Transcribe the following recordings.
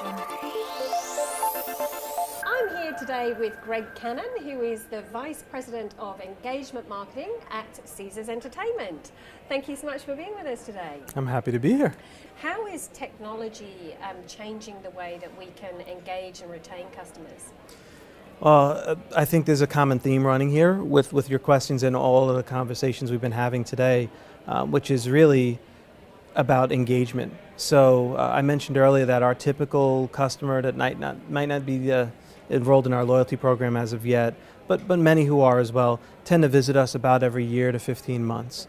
I'm here today with Greg Cannon, who is the Vice President of Engagement Marketing at Caesars Entertainment. Thank you so much for being with us today. I'm happy to be here. How is technology changing the way that we can engage and retain customers? Well, I think there's a common theme running here with your questions and all of the conversations we've been having today, which is really about engagement. So I mentioned earlier that our typical customer that might not be enrolled in our loyalty program as of yet, but many who are as well, tend to visit us about every year to 15 months.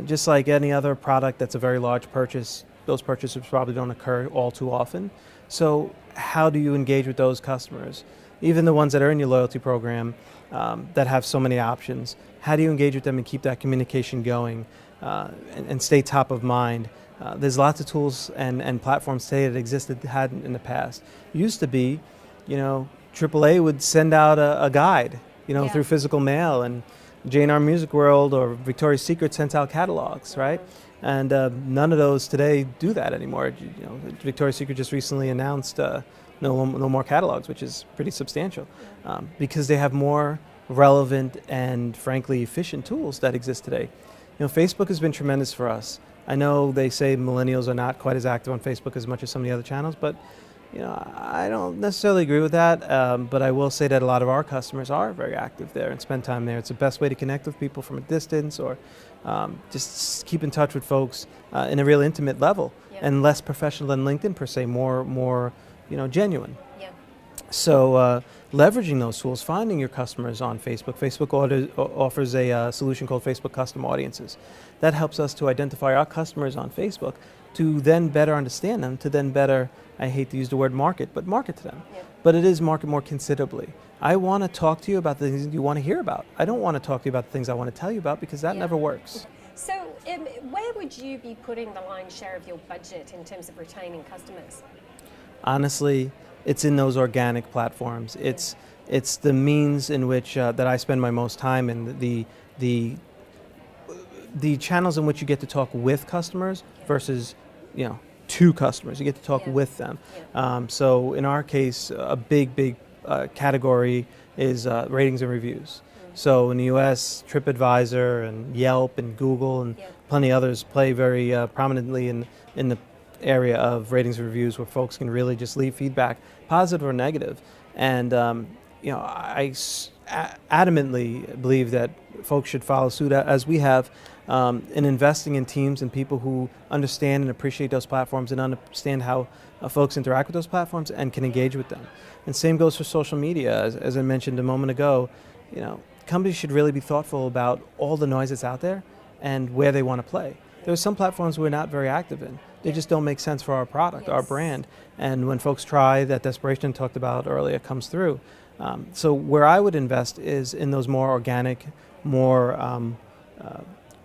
Just like any other product that's a very large purchase, those purchases probably don't occur all too often. So how do you engage with those customers? Even the ones that are in your loyalty program that have so many options, how do you engage with them and keep that communication going and stay top of mind? There's lots of tools and platforms today that existed hadn't in the past. It used to be, AAA would send out a guide, through physical mail, and J&R Music World or Victoria's Secret sent out catalogs, right? And none of those today do that anymore. Victoria's Secret just recently announced no more catalogs, which is pretty substantial, because they have more relevant and frankly efficient tools that exist today. Facebook has been tremendous for us. I know they say millennials are not quite as active on Facebook as much as some of the other channels, but I don't necessarily agree with that. But I will say that a lot of our customers are very active there and spend time there. It's the best way to connect with people from a distance, or just keep in touch with folks in a real intimate level, and less professional than LinkedIn per se, more genuine. Yeah. So leveraging those tools, finding your customers on Facebook. Facebook offers a solution called Facebook Custom Audiences. That helps us to identify our customers on Facebook, to then better understand them, to then better, I hate to use the word market, but market to them. Yeah. But it is market more considerably. I want to talk to you about the things you want to hear about. I don't want to talk to you about the things I want to tell you about, because that never works. So where would you be putting the lion's share of your budget in terms of retaining customers? Honestly, it's in those organic platforms. It's the means in which that I spend my most time in, the channels in which you get to talk with customers versus to customers. You get to talk with them. So in our case, a big category is ratings and reviews. So in the US, TripAdvisor and Yelp and Google and plenty others play very prominently in the area of ratings and reviews, where folks can really just leave feedback, positive or negative. And I adamantly believe that folks should follow suit, as we have, in investing in teams and people who understand and appreciate those platforms and understand how folks interact with those platforms and can engage with them. And same goes for social media. As I mentioned a moment ago, companies should really be thoughtful about all the noise that's out there and where they want to play. There are some platforms we're not very active in. They just don't make sense for our product, our brand. And when folks try, that desperation I talked about earlier comes through. So where I would invest is in those more organic, more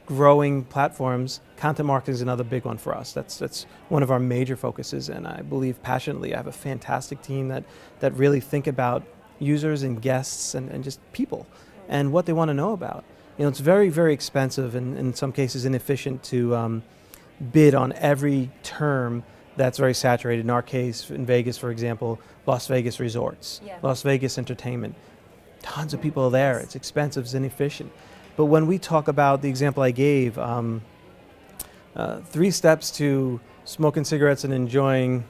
growing platforms. Content marketing is another big one for us. That's one of our major focuses, and I believe passionately. I have a fantastic team that really think about users and guests and just people and what they want to know about. It's very, very expensive and in some cases inefficient to bid on every term that's very saturated. In our case, in Vegas, for example, Las Vegas resorts, Las Vegas entertainment. Tons of people are there. It's expensive, it's inefficient. But when we talk about the example I gave, 3 steps to smoking cigarettes and enjoying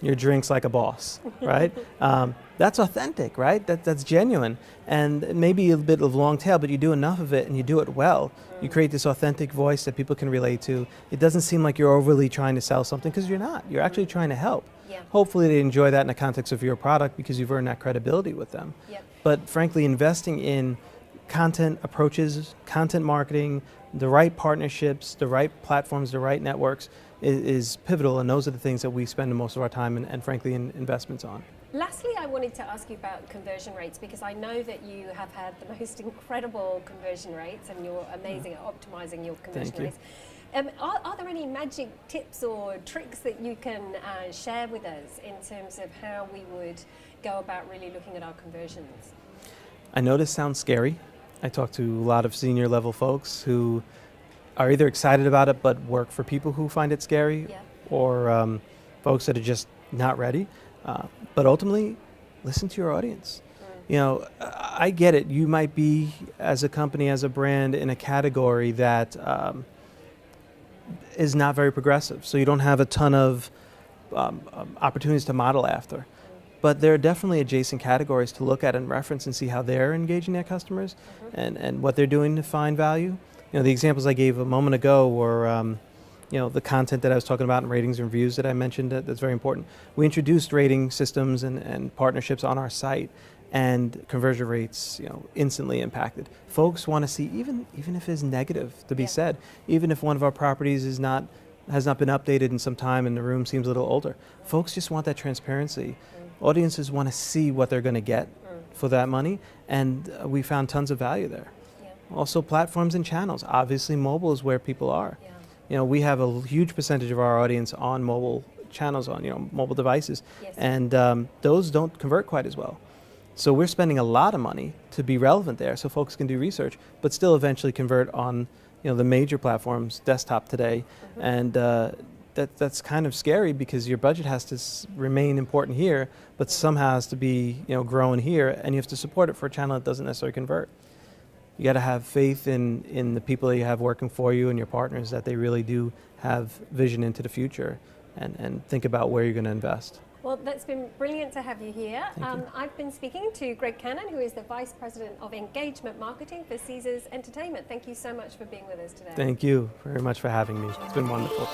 your drinks like a boss, right? That's authentic, right? That's genuine. And maybe a bit of long tail, but you do enough of it and you do it well. You create this authentic voice that people can relate to. It doesn't seem like you're overly trying to sell something, because you're not. You're actually trying to help. Hopefully they enjoy that in the context of your product, because you've earned that credibility with them. But frankly, investing in content approaches, content marketing, the right partnerships, the right platforms, the right networks is pivotal, and those are the things that we spend most of our time and frankly in investments on. Lastly, I wanted to ask you about conversion rates, because I know that you have had the most incredible conversion rates and you're amazing at optimizing your conversion rates. Are there any magic tips or tricks that you can share with us in terms of how we would go about really looking at our conversions? I know this sounds scary. I talk to a lot of senior level folks who are either excited about it but work for people who find it scary, or folks that are just not ready. But ultimately, listen to your audience. You know, I get it. You might be, as a company, as a brand, in a category that is not very progressive. So you don't have a ton of opportunities to model after. But there are definitely adjacent categories to look at and reference and see how they're engaging their customers and what they're doing to find value. You know, the examples I gave a moment ago were, you know, the content that I was talking about in ratings and reviews that I mentioned that's very important. We introduced rating systems and partnerships on our site, and conversion rates, you know, instantly impacted. Folks want to see, even if it's negative to be said, even if one of our properties has not been updated in some time and the room seems a little older. Folks just want that transparency. Audiences want to see what they're going to get for that money, and we found tons of value there. Also, platforms and channels. Obviously, mobile is where people are. You know, we have a huge percentage of our audience on mobile channels, on, you know, mobile devices, and those don't convert quite as well. So we're spending a lot of money to be relevant there, so folks can do research, but still eventually convert on, you know, the major platforms, desktop today, and that's kind of scary because your budget has to remain important here, but somehow has to be, you know, growing here, and you have to support it for a channel that doesn't necessarily convert. You got to have faith in the people that you have working for you and your partners, that they really do have vision into the future and think about where you're going to invest. Well, that's been brilliant to have you here. I've been speaking to Greg Cannon, who is the Vice President of Engagement Marketing for Caesars Entertainment. Thank you so much for being with us today. Thank you very much for having me. It's been wonderful.